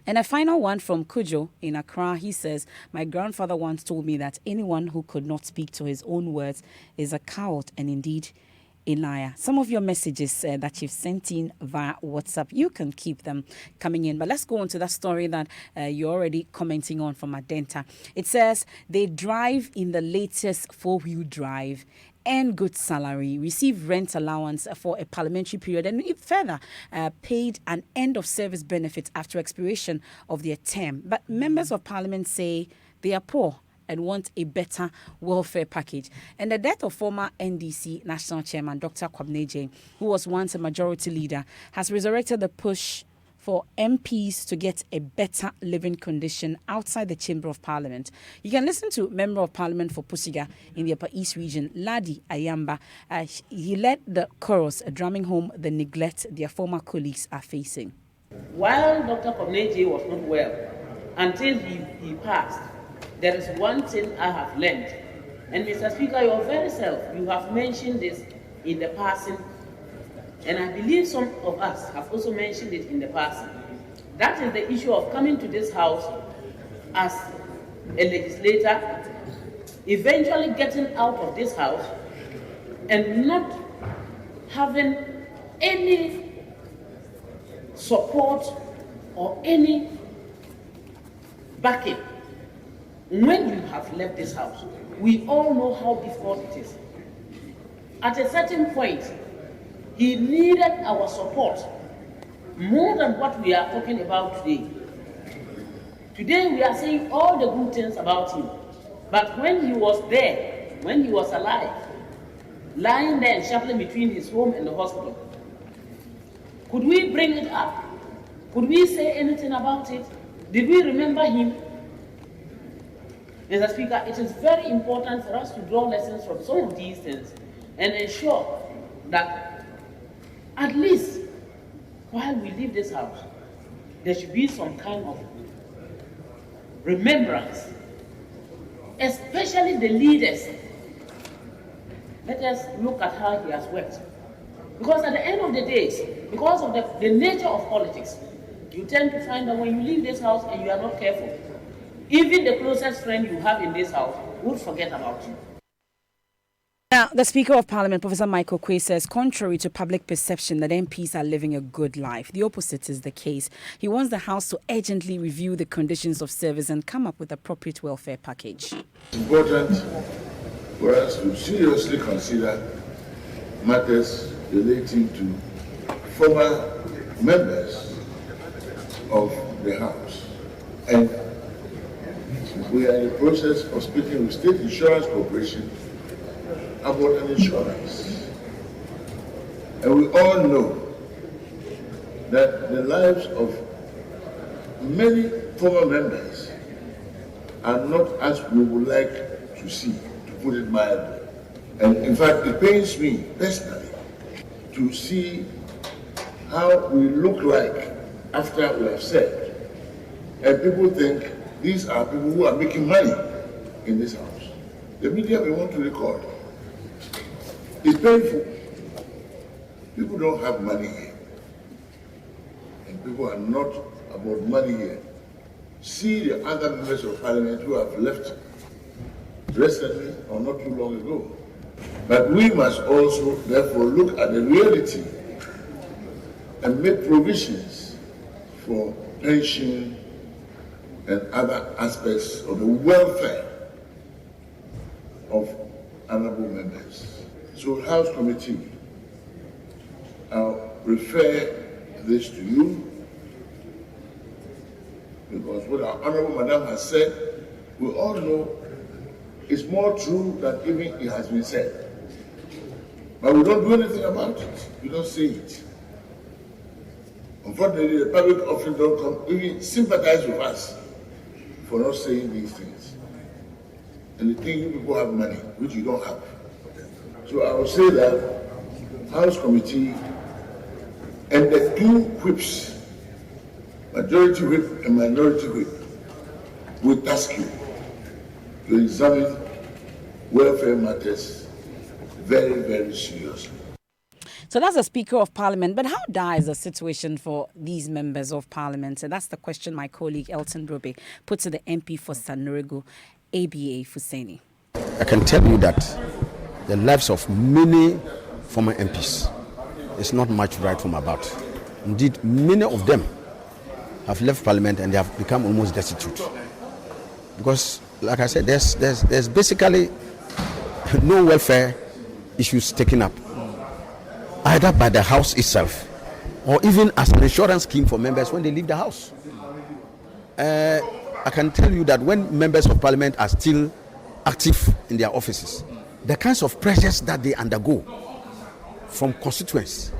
And a final one from Kujo in Accra. He says, my grandfather once told me that anyone who could not speak to his own words is a coward and indeed a liar. Some of your messages that you've sent in via WhatsApp, you can keep them coming in. But let's go on to that story that you're already commenting on from Adenta. It says, they drive in the latest four-wheel drive, earn good salary, receive rent allowance for a parliamentary period, and further paid an end of service benefit after expiration of their term. But members of parliament say they are poor and want a better welfare package. And the death of former NDC National Chairman Dr. Kwabena Gyeng, who was once a majority leader, has resurrected the push for MPs to get a better living condition outside the Chamber of Parliament. You can listen to Member of Parliament for Pusiga in the Upper East region, Ladi Ayamba. He led the chorus, drumming home the neglect their former colleagues are facing. While Dr. Kwabena Gyeng was not well, until he passed, there is one thing I have learned. And Mr. Speaker, your very self, you have mentioned this in the passing. And I believe some of us have also mentioned it in the past. That is the issue of coming to this house as a legislator, eventually getting out of this house and not having any support or any backing when you have left this house. We all know how difficult it is. At a certain point, he needed our support more than what we are talking about today. Today we are saying all the good things about him. But when he was there, when he was alive, lying there and shuffling between his home and the hospital, could we bring it up? Could we say anything about it? Did we remember him? Mr. Speaker, it is very important for us to draw lessons from some of these things and ensure that at least while we leave this house, there should be some kind of remembrance, especially the leaders. Let us look at how he has worked. Because at the end of the day, because of the nature of politics, you tend to find that when you leave this house and you are not careful, even the closest friend you have in this house would forget about you. Now, the Speaker of Parliament, Professor Michael Quay, says contrary to public perception that MPs are living a good life, the opposite is the case. He wants the House to urgently review the conditions of service and come up with appropriate welfare package. It's important for us to seriously consider matters relating to former members of the House. And we are in the process of speaking with State Insurance Corporation about an insurance. And we all know that the lives of many former members are not as we would like to see, to put it mildly. And in fact, it pains me personally to see how we look like after we have served. And people think these are people who are making money in this house. The media may want to record. It's painful. People don't have money here. And people are not about money here. see the other members of parliament who have left recently or not too long ago. But we must also therefore look at the reality and make provisions for pension and other aspects of the welfare of honorable members. So House Committee, I'll refer this to you, because what our Honorable Madam has said, we all know is more true than even it has been said. But we don't do anything about it. We don't say it. Unfortunately, the public often don't come even sympathize with us for not saying these things. And they think you people have money, which you don't have. So I will say that House Committee and the two whips, majority whip and minority whip, will task you to examine welfare matters very, very seriously. So that's the Speaker of Parliament. But how dire is the situation for these members of Parliament? And that's the question my colleague Elton Brobe put to the MP for Sanorigu, ABA Fuseni. I can tell you that the lives of many former MPs is not much right from about. Indeed, many of them have left Parliament and they have become almost destitute. Because, like I said, there's basically no welfare issues taken up, either by the House itself or even as an insurance scheme for members when they leave the House. I can tell you that when members of Parliament are still active in their offices, the kinds of pressures that they undergo from constituents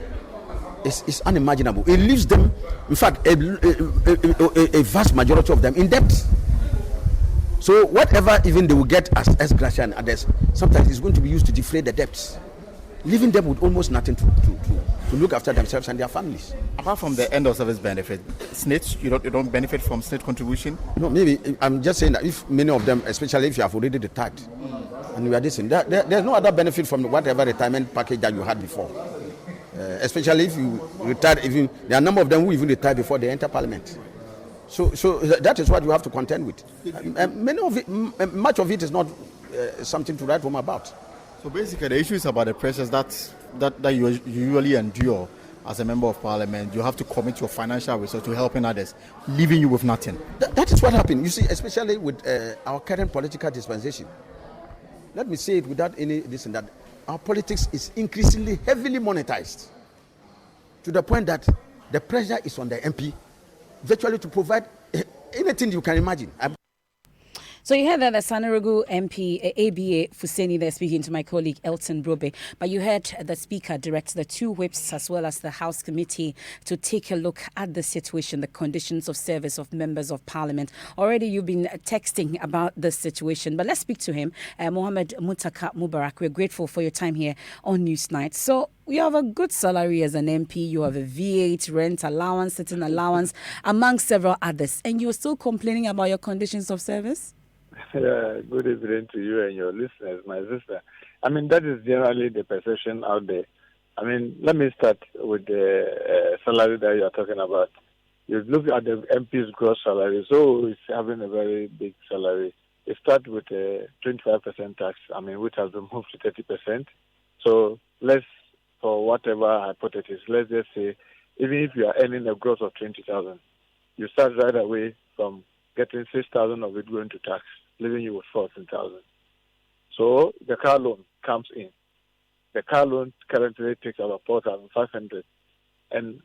is unimaginable. It leaves them, in fact, a vast majority of them in debt. So whatever even they will get as gratia and others, sometimes it's going to be used to defray the debts, leaving them with almost nothing to look after themselves and their families. Apart from the end of service benefit, SNIT, you don't benefit from SNIT contribution? No, maybe I'm just saying that if many of them, especially if you have already retired, and we are this, there's no other benefit from whatever retirement package that you had before. Especially if you retired, even there are a number of them who even retired before they enter Parliament. So that is what you have to contend with. Many of it, much of it is not something to write home about. So basically, the issue is about the pressures that you usually endure as a member of Parliament. You have to commit your financial resources to helping others, leaving you with nothing. That is what happened. You see, especially with our current political dispensation. Let me say it without any this and that. Our politics is increasingly heavily monetized to the point that the pressure is on the MP virtually to provide anything you can imagine. So you heard that the Sanorigu MP, ABA Fuseni, there speaking to my colleague Elton Brobe. But you heard the Speaker direct the two whips as well as the House Committee to take a look at the situation, the conditions of service of members of Parliament. Already you've been texting about the situation, but let's speak to him. Mohammed Muntaka Mubarak, we're grateful for your time here on Newsnight. So you have a good salary as an MP, you have a V8, rent allowance, sitting allowance, among several others, and you're still complaining about your conditions of service? Good evening to you and your listeners, my sister. I mean, that is generally the perception out there. I mean, let me start with the salary that you are talking about. You look at the MP's gross salary, so it's having a very big salary. It starts with a 25% tax, which has been moved to 30%. So for whatever hypothesis, let's just say, even if you are earning a gross of 20,000, you start right away from getting 6,000 of it going to tax, leaving you with 14,000. So the car loan comes in. The car loan currently takes about 4,500. And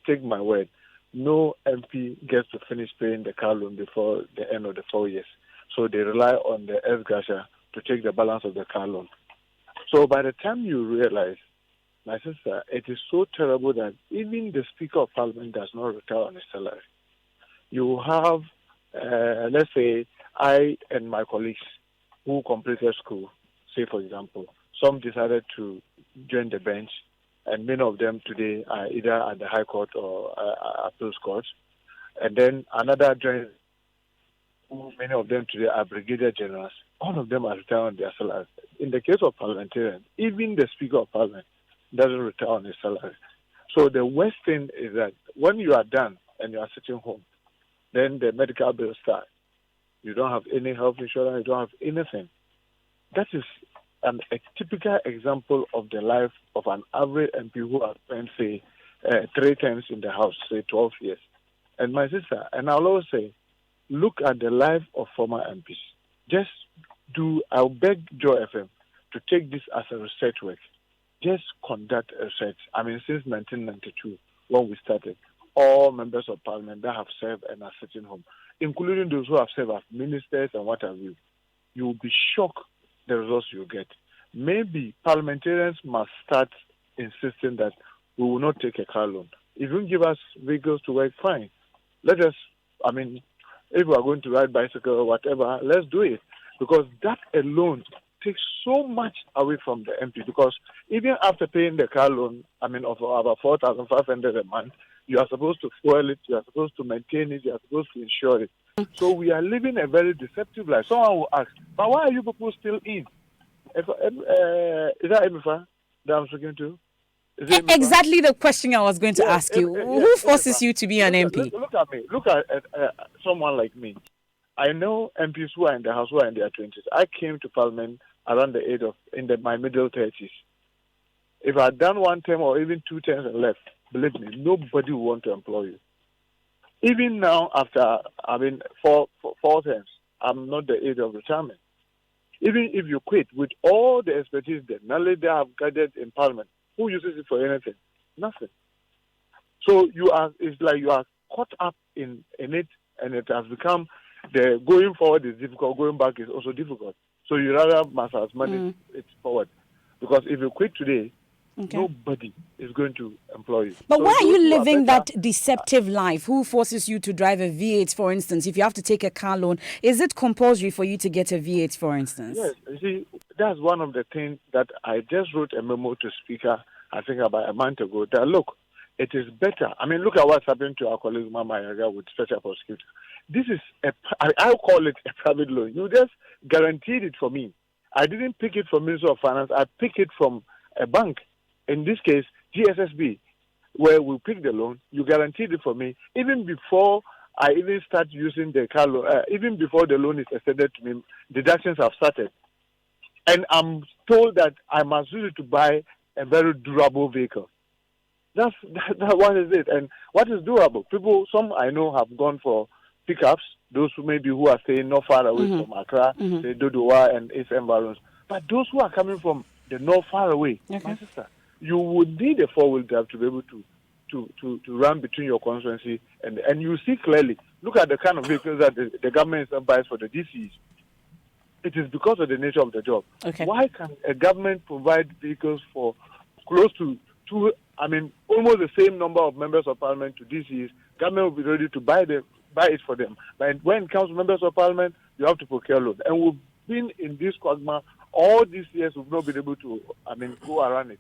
take my word, no MP gets to finish paying the car loan before the end of the 4 years. So they rely on the ex-gratia to take the balance of the car loan. So by the time you realize, my sister, it is so terrible that even the Speaker of Parliament does not retire on his salary. You have, let's say, I and my colleagues who completed school, say, for example, some decided to join the bench, and many of them today are either at the High Court or Appeals Court. And then another joined, many of them today are Brigadier Generals. All of them are retired on their salary. In the case of parliamentarians, even the Speaker of Parliament doesn't retire on his salary. So the worst thing is that when you are done and you are sitting home, then the medical bill starts. You don't have any health insurance, you don't have anything. That is a typical example of the life of an average MP who has spent, say, 3 terms in the House, say 12 years. And my sister, and I'll always say, look at the life of former MPs. I'll beg Joy FM to take this as a research work. Just conduct a research. I mean, since 1992, when we started, all members of parliament that have served and are sitting home, including those who have served as ministers and what have you, you will be shocked the results you get. Maybe parliamentarians must start insisting that we will not take a car loan. If you give us vehicles to work, fine. Let us, I mean, if we are going to ride bicycle or whatever, let's do it. Because that alone takes so much away from the MP. Because even after paying the car loan, I mean, of about 4,500 a month, you are supposed to fuel it, you are supposed to maintain it, you are supposed to insure it. So we are living a very deceptive life. Someone will ask, but why are you people still in? Is that Emifa that I'm speaking to? Exactly the question I was going to ask you. Who forces you to be an MP? Look at me. Look at someone like me. I know MPs who are in the House who are in their 20s. I came to Parliament around the age of my middle 30s. If I had done 1 term or even 2 terms and left, believe me, nobody will want to employ you. Even now, after 4 terms, I'm not the age of retirement. Even if you quit with all the expertise, the knowledge they have gathered in Parliament, who uses it for anything? Nothing. So it's like you are caught up in it, and it has become the going forward is difficult, going back is also difficult. So you rather must have managed it forward. Because if you quit today, nobody is going to employ you. But so why are you living that deceptive life? Who forces you to drive a V8, for instance? If you have to take a car loan, is it compulsory for you to get a V8, for instance? Yes, you see, that's one of the things that I just wrote a memo to Speaker, I think about a month ago, that look, it is better. I mean, look at what's happened to our colleague Mama Yaga with special prosecutor. This is, I call it a private loan. You just guaranteed it for me. I didn't pick it from Minister of Finance. I picked it from a bank. In this case, GSSB, where we pick the loan, you guaranteed it for me. Even before I even start using the car loan, even before the loan is extended to me, deductions have started. And I'm told that I must use it to buy a very durable vehicle. That's what is it. And what is durable? People, some I know have gone for pickups, those who are staying not far away from Accra, say Dodowa and its environs. But those who are coming from the north far away, my sister, you would need a 4-wheel drive to be able to run between your constituency and you see clearly. Look at the kind of vehicles that the government buys for the DCs. It is because of the nature of the job. Okay. Why can a government provide vehicles for close to almost the same number of members of parliament to DCs? Government will be ready to buy it for them. But when it comes to members of parliament, you have to procure loan. And we've been in this quagmire all these years. We've not been able to, go around it.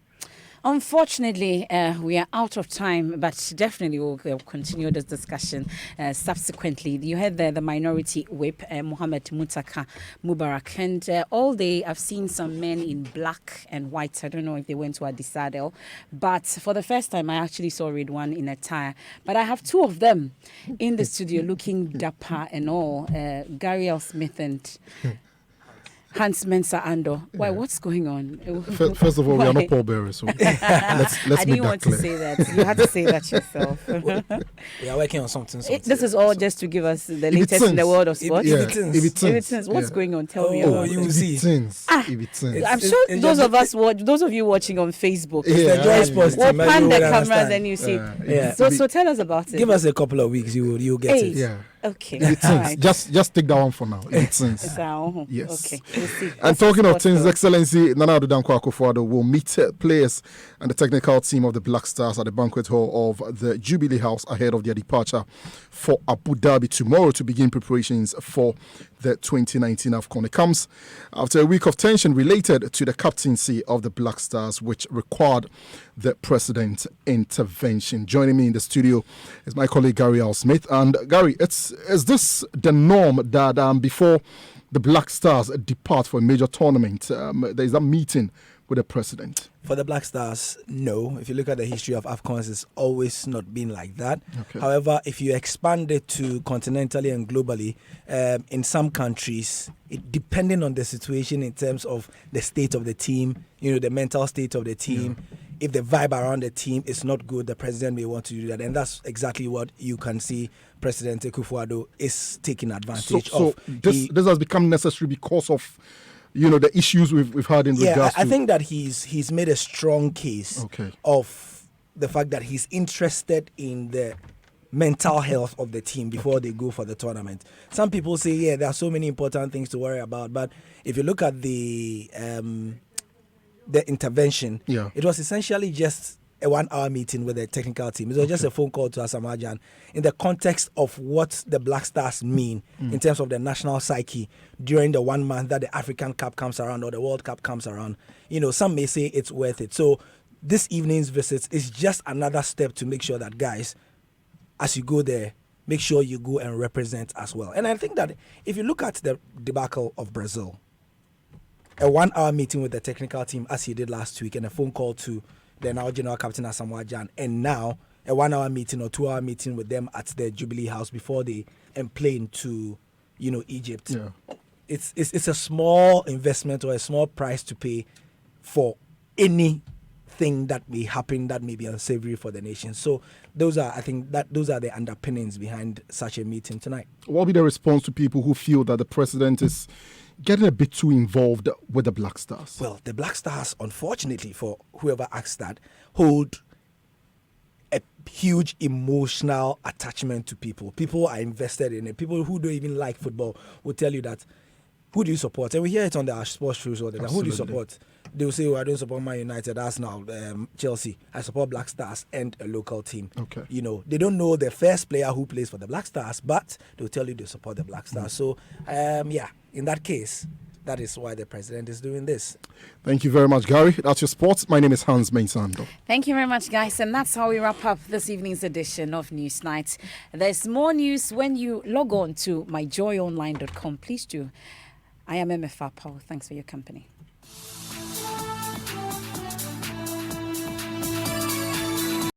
Unfortunately, we are out of time, but definitely we'll continue this discussion subsequently. You had the minority whip, Mohammed Mutaka Mubarak, and all day I've seen some men in black and white. I don't know if they went to Adisadel, but for the first time I actually saw Ridwan in attire. But I have 2 of them in the studio looking dapper and all, Gary L. Smith and Hans Mensah Ando. Why? What's going on? First of all, we are not pallbearers, so let's I didn't want to say that. You had to say that yourself. We are working on something. This is all just to give us the latest in the world of sports. What's going on? Tell me. Oh, you will see. I'm sure those of you watching on Facebook, we'll pan the cameras and you see. So tell us about it. Give us a couple of weeks, you'll get it. Yeah. Okay. Right. Just take that one for now. Yes. Okay. We'll see. And talking of things, Excellency Nana Addo Dankwa Akufo-Addo will meet players and the technical team of the Black Stars at the banquet hall of the Jubilee House ahead of their departure for Abu Dhabi tomorrow to begin preparations for the 2019 AFCON. It comes after a week of tension related to the captaincy of the Black Stars, which required the president's intervention. Joining me in the studio is my colleague Gary L. Smith. And Gary, is this the norm that before the Black Stars depart for a major tournament, there is a meeting with the president? For the Black Stars, no. If you look at the history of AFCONs, it's always not been like that. Okay. However, if you expand it to continentally and globally, in some countries, depending on the situation in terms of the state of the team, the mental state of the team, if the vibe around the team is not good, the president may want to do that. And that's exactly what you can see President Akufo-Addo is taking advantage of. So this has become necessary because of the issues we've had in regards to... I think that he's made a strong case of the fact that he's interested in the mental health of the team before they go for the tournament. Some people say, there are so many important things to worry about, but if you look at the intervention, it was essentially just a 1 hour meeting with the technical team. It was just a phone call to Asamoah Gyan in the context of what the Black Stars mean in terms of the national psyche during the 1 month that the African Cup comes around or the World Cup comes around. Some may say it's worth it. So this evening's visit is just another step to make sure that, guys, as you go there, make sure you go and represent as well. And I think that if you look at the debacle of Brazil, a 1 hour meeting with the technical team as he did last week and a phone call to the now general captain Asamoah Gyan, and now a 1 hour meeting or 2 hour meeting with them at the Jubilee House before they plane to Egypt. It's a small investment or a small price to pay for anything that may happen that may be unsavory for the nation. So those are the underpinnings behind such a meeting tonight. What will be the response to people who feel that the president is getting a bit too involved with the Black Stars? Well, the Black Stars, unfortunately, for whoever asks that, hold a huge emotional attachment to people. People are invested in it. People who don't even like football will tell you that, who do you support? And we hear it on the sports shows all the time. Who do you support? They will say, I don't support Man United, Arsenal, Chelsea. I support Black Stars and a local team. Okay. They don't know the first player who plays for the Black Stars, but they'll tell you they support the Black Stars. So, in that case, that is why the president is doing this. Thank you very much, Gary. That's your sports. My name is Hans Mensando. Thank you very much, guys. And that's how we wrap up this evening's edition of Newsnight. There's more news when you log on to myjoyonline.com. Please do. I am MFA Paul. Thanks for your company.